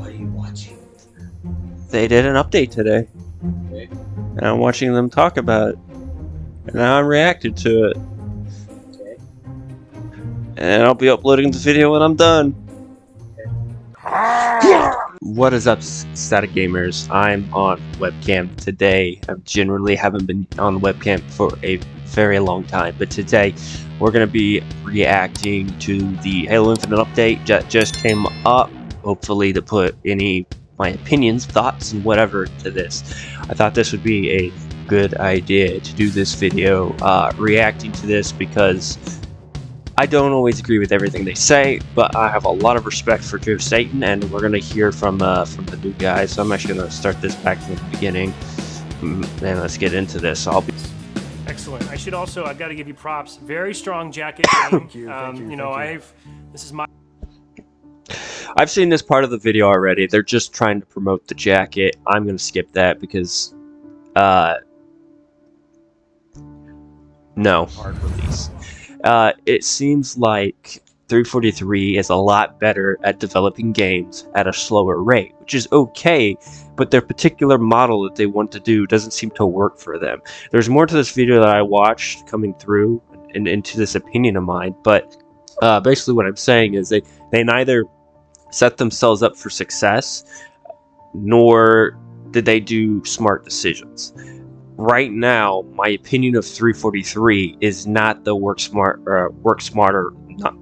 What are you watching? They did an update today, Okay. and I'm watching them talk about it. And now I'm reacting to it. Okay. And I'll be uploading the video when I'm done. What is up, Static Gamers? I'm on webcam today. I generally haven't been on webcam for a very long time, but today we're going to be reacting to the Halo Infinite update that just came up, hopefully to put my opinions, thoughts, and whatever to this. I thought this would be a good idea to do this video reacting to this because I don't always agree with everything they say, but I have a lot of respect for Joe Staten, and we're going to hear from the new guy. So I'm actually going to start this back from the beginning, and let's get into this. Excellent. I've got to give you props. Very strong jacket game. Thank you. This is my. I've seen this part of the video already. They're just trying to promote the jacket. I'm going to skip that because, no. Hard release. It seems like 343 is a lot better at developing games at a slower rate, which is okay, but their particular model that they want to do doesn't seem to work for them. There's more to this video that I watched coming through and into this opinion of mine, but basically what I'm saying is they neither set themselves up for success, nor did they do smart decisions. Right now, my opinion of 343 is not the work smarter, not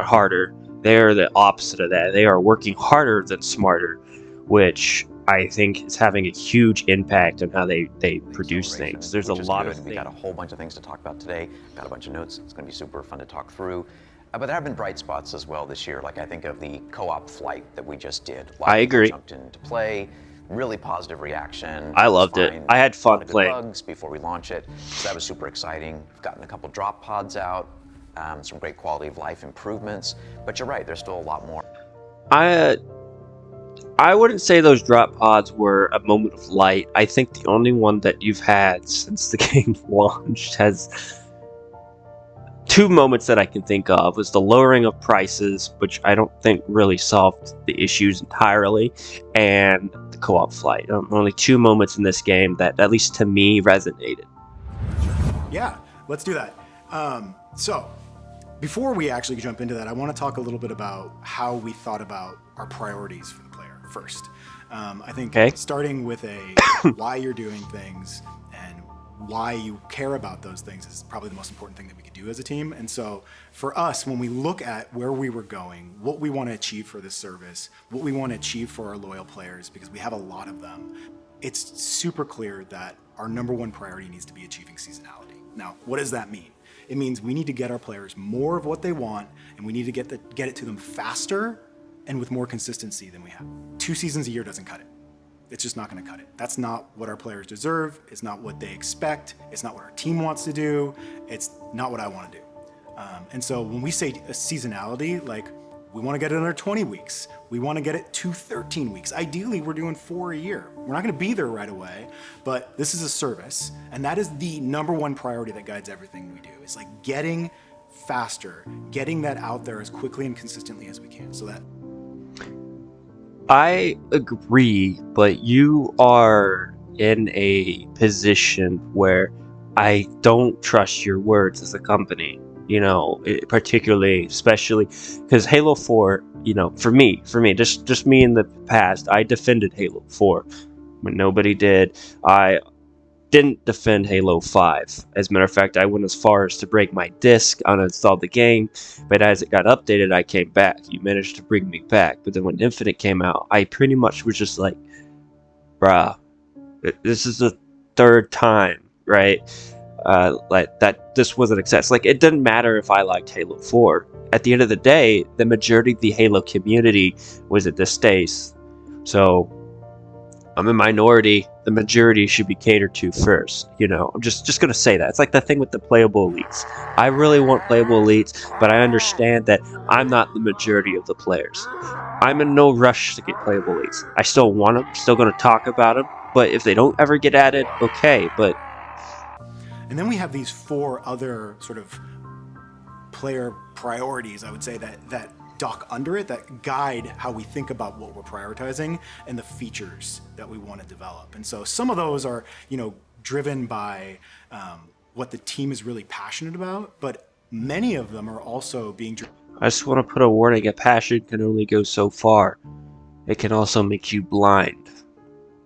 harder. They're the opposite of that. They are working harder than smarter, which I think is having a huge impact on how they produce things. There's a lot of things. We got a whole bunch of things to talk about today. Got a bunch of notes. It's going to be super fun to talk through. But there have been bright spots as well this year. Like I think of the co-op flight that we just did. I agree. Jumped into play. Really positive reaction. I loved it. I had fun playing. Bugs before we launch it, so that was super exciting. We've gotten a couple drop pods out, some great quality of life improvements. But you're right, there's still a lot more. I wouldn't say those drop pods were a moment of light. I think the only one that you've had since the game launched has two moments that I can think of was the lowering of prices, which I don't think really solved the issues entirely, and the co-op flight. Only two moments in this game that, at least to me, resonated. Yeah, let's do that. So, before we actually jump into that, I want to talk a little bit about how we thought about our priorities for the player first. I think starting with why you're doing things and why you care about those things is probably the most important thing that we could do as a team. And so for us, when we look at where we were going, what we want to achieve for this service, what we want to achieve for our loyal players, because we have a lot of them, it's super clear that our number one priority needs to be achieving seasonality. Now, what does that mean? It means we need to get our players more of what they want, and we need to get it to them faster and with more consistency than we have. 2 seasons a year doesn't cut it. It's just not going to cut it. That's not what our players deserve. It's not what they expect. It's not what our team wants to do. It's not what I want to do. And so when we say a seasonality, like we want to get it under 20 weeks. We want to get it to 13 weeks. Ideally, we're doing 4 a year. We're not going to be there right away, but this is a service. And that is the number one priority that guides everything we do. It's like getting faster, getting that out there as quickly and consistently as we can. So that I agree, but you are in a position where I don't trust your words as a company, particularly, especially because Halo 4, for me, just me in the past, I defended Halo 4 when nobody did. I didn't defend Halo 5. As a matter of fact, I went as far as to break my disk, uninstalled the game, but as it got updated, I came back. You managed to bring me back, but then when Infinite came out, I pretty much was just like, bruh, this is the third time, right? Like that, this was an success. Like, it didn't matter if I liked Halo 4. At the end of the day, the majority of the Halo community was at this stage, so I'm a minority. The majority should be catered to first. I'm just gonna say that. It's like the thing with the playable elites. I really want playable elites, but I understand that I'm not the majority of the players. I'm in no rush to get playable elites. I still want them. Still gonna talk about them. But if they don't ever get added, okay. But and then we have these 4 other sort of player priorities, I would say, that duck under it that guide how we think about what we're prioritizing and the features that we want to develop. And so some of those are, driven by what the team is really passionate about, but many of them are also being driven. I just want to put a warning: a passion can only go so far. It can also make you blind.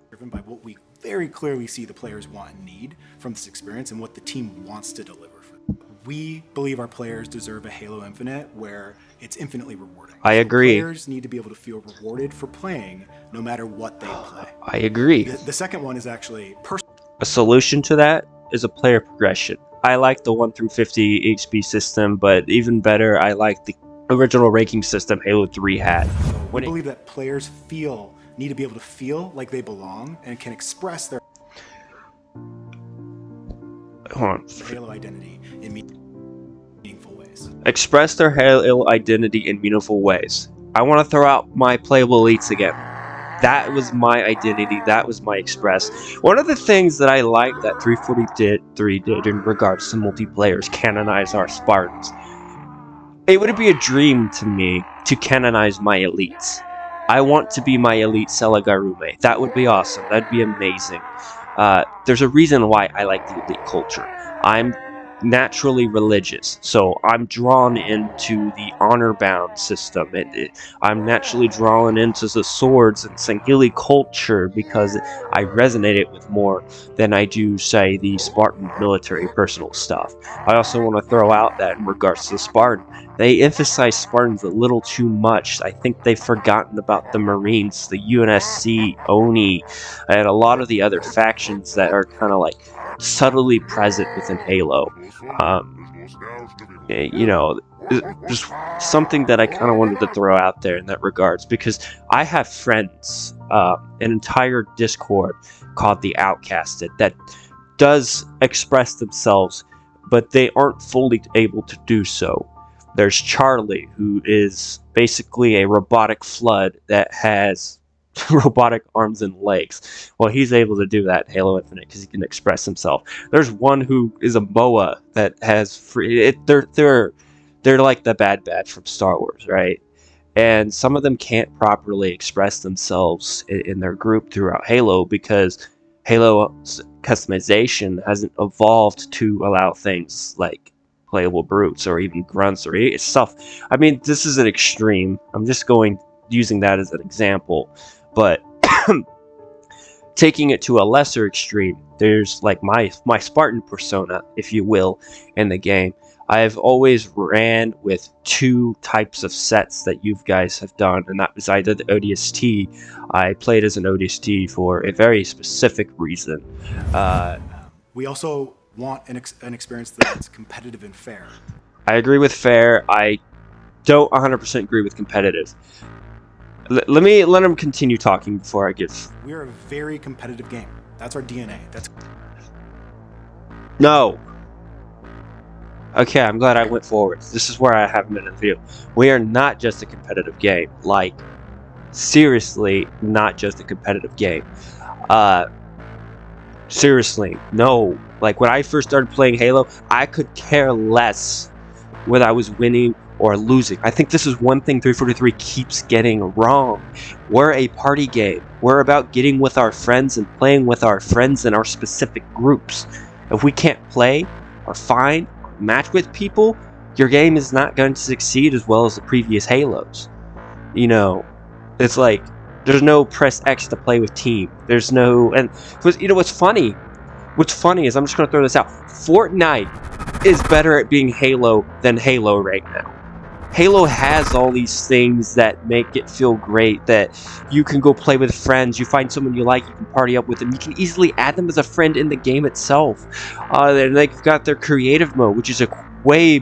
Driven by what we very clearly see the players want and need from this experience and what the team wants to deliver for them. We believe our players deserve a Halo Infinite where it's infinitely rewarding. I agree. Players need to be able to feel rewarded for playing no matter what they play. I agree. The second one is actually personal. A solution to that is a player progression. I like the 1 through 50 HP system, but even better, I like the original ranking system Halo 3 had. We believe that players need to be able to feel like they belong and can express their Halo identity in meaningful ways. Express their Halo identity in meaningful ways. I want to throw out my playable elites again. That was my identity. That was my express. One of the things that I like that 343 did in regards to multiplayer is canonize our Spartans. It would be a dream to me to canonize my elites. I want to be my elite Selagarume. That would be awesome. That'd be amazing. There's a reason why I like the elite culture. I'm naturally religious, so I'm drawn into the honor-bound system. I'm naturally drawn into the swords and Sangheili culture because I resonate it with more than I do, say, the Spartan military personal stuff. I also want to throw out that in regards to the Spartan, they emphasize Spartans a little too much. I think they've forgotten about the Marines, the UNSC, ONI, and a lot of the other factions that are kind of like subtly present within Halo. Just something that I kind of wanted to throw out there in that regards, because I have friends, an entire Discord called the Outcasted that does express themselves, but they aren't fully able to do so. There's Charlie, who is basically a robotic flood that has robotic arms and legs. Well, he's able to do that in Halo Infinite because he can express himself. There's one who is a Moa that has free. They're like the Bad Batch from Star Wars, right? And some of them can't properly express themselves in their group throughout Halo because Halo's customization hasn't evolved to allow things like playable brutes or even grunts or stuff. I mean, this is an extreme. I'm just using that as an example. But taking it to a lesser extreme, there's like my Spartan persona, if you will, in the game. I've always ran with two types of sets that you guys have done, and that was either the ODST. I played as an ODST for a very specific reason. We also want an experience that's competitive and fair. I agree with fair. I don't 100% agree with competitive. Let him continue talking before I give. We're a very competitive game. That's our DNA. No. Okay, I'm glad I went forward. This is where I have been in the video. We are not just a competitive game. Like, seriously, not just a competitive game. Seriously, no. Like, when I first started playing Halo, I could care less whether I was winning or losing. I think this is one thing 343 keeps getting wrong. We're a party game. We're about getting with our friends and playing with our friends in our specific groups. If we can't play or find or match with people, your game is not going to succeed as well as the previous Halos. It's like there's no press X to play with team. There's no, and what's funny? What's funny is, I'm just going to throw this out. Fortnite is better at being Halo than Halo right now. Halo has all these things that make it feel great, that you can go play with friends, you find someone you like, you can party up with them, you can easily add them as a friend in the game itself. And they've got their creative mode, which is way,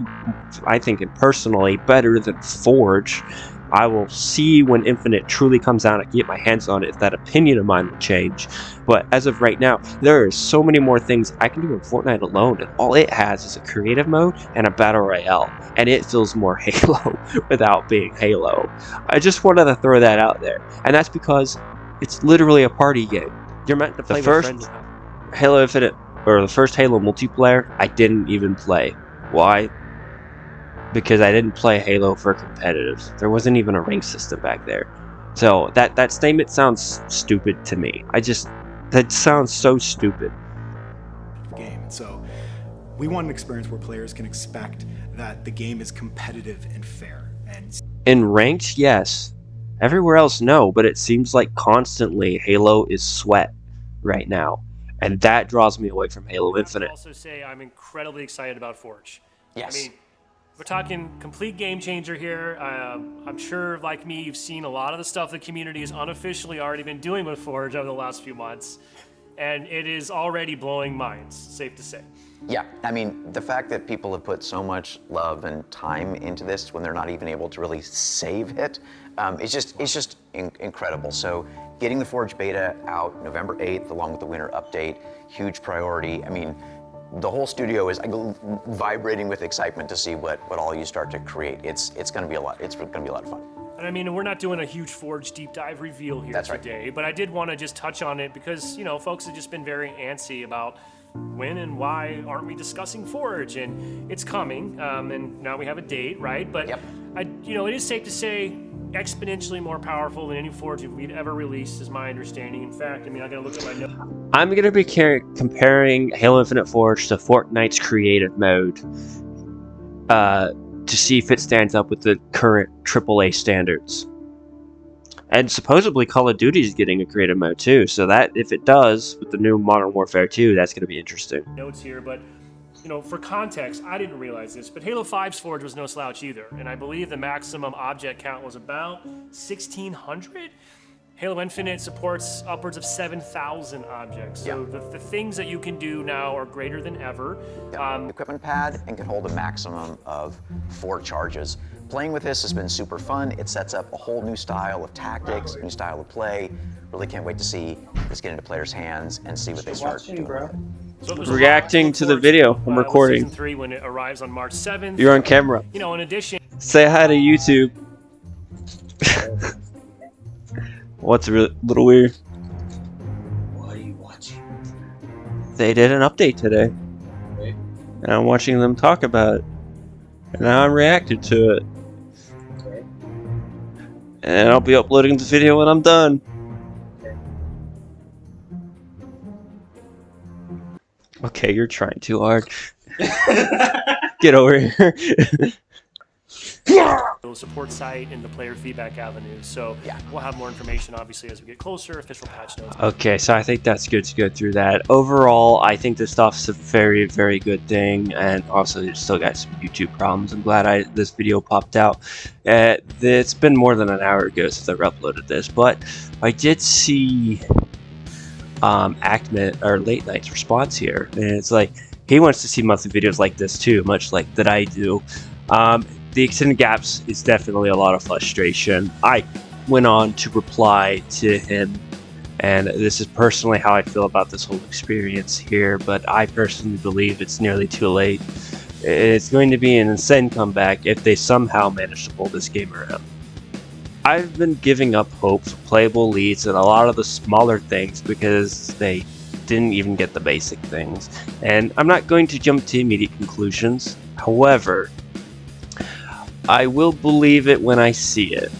I think, personally, better than Forge. I will see when Infinite truly comes out. I can get my hands on it if that opinion of mine will change. But as of right now, there are so many more things I can do in Fortnite alone, and all it has is a creative mode and a battle royale, and it feels more Halo without being Halo. I just wanted to throw that out there, and that's because it's literally a party game. You're meant to play with friends. Halo Infinite, or the first Halo multiplayer, I didn't even play. Why? because I didn't play Halo for competitive. There wasn't even a rank system back there. So that statement sounds stupid to me. That sounds so stupid. Game. And so we want an experience where players can expect that the game is competitive and fair. And In ranked, yes. Everywhere else, no. But it seems like constantly Halo is sweat right now, and that draws me away from Halo I Infinite. also say I'm incredibly excited about Forge. Yes. I mean, we're talking complete game changer here. I'm sure, like me, you've seen a lot of the stuff the community has unofficially already been doing with Forge over the last few months, and it is already blowing minds, safe to say. Yeah, I mean, the fact that people have put so much love and time into this when they're not even able to really save it, it's just incredible. So getting the Forge beta out November 8th along with the winter update, huge priority. I mean, the whole studio is vibrating with excitement to see what all you start to create. It's gonna be a lot. It's gonna be a lot of fun. And I mean, we're not doing a huge Forge deep dive reveal here That's right. today, but I did want to just touch on it because, you know, folks have just been very antsy about when and why aren't we discussing Forge, and it's coming, and now we have a date, right? But Yep. it is safe to say exponentially more powerful than any Forge we've ever released, is my understanding. In fact, I mean, I gotta look at my notes. I'm gonna be comparing Halo Infinite Forge to Fortnite's creative mode to see if it stands up with the current AAA standards. And supposedly Call of Duty is getting a creative mode too, so that if it does with the new Modern Warfare 2, that's going to be interesting. Notes here, but for context, I didn't realize this, but Halo 5's Forge was no slouch either, and I believe the maximum object count was about 1,600. Halo Infinite supports upwards of 7,000 objects, so the things that you can do now are greater than ever. Equipment pad and can hold a maximum of 4 charges. Playing with this has been super fun. It sets up a whole new style of tactics, new style of play. Really can't wait to see this get into players' hands and see what they start doing with it. So there's Reacting to the video, I'm recording. Season 3 when it arrives on March 7th. You're on camera. In addition, Say hi to YouTube. What's a little weird? What are you watching? They did an update today, Okay. and I'm watching them talk about it, and now I'm reacting to it. Okay. And I'll be uploading the video when I'm done. Okay. Okay, you're trying too hard. Get over here. the support site and the player feedback avenues. So we'll have more information obviously as we get closer, official patch notes. Okay, so I think that's good to go through that. Overall, I think this stuff's a very, very good thing, and also it's still got some YouTube problems. I'm glad this video popped out. It's been more than an hour ago since I uploaded this, but I did see Actman or Late Night's response here, and it's like he wants to see monthly videos like this too, much like that I do. The extended gaps is definitely a lot of frustration. I went on to reply to him, and this is personally how I feel about this whole experience here, but I personally believe it's nearly too late. It's going to be an insane comeback if they somehow manage to pull this game around. I've been giving up hope for playable leads and a lot of the smaller things because they didn't even get the basic things, and I'm not going to jump to immediate conclusions. However, I will believe it when I see it.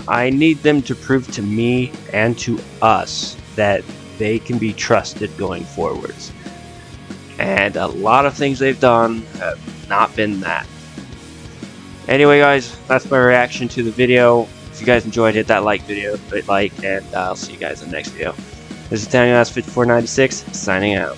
I need them to prove to me and to us that they can be trusted going forwards. And a lot of things they've done have not been that. Anyway guys, that's my reaction to the video. If you guys enjoyed, hit that like video, and I'll see you guys in the next video. This is DanielS5496, signing out.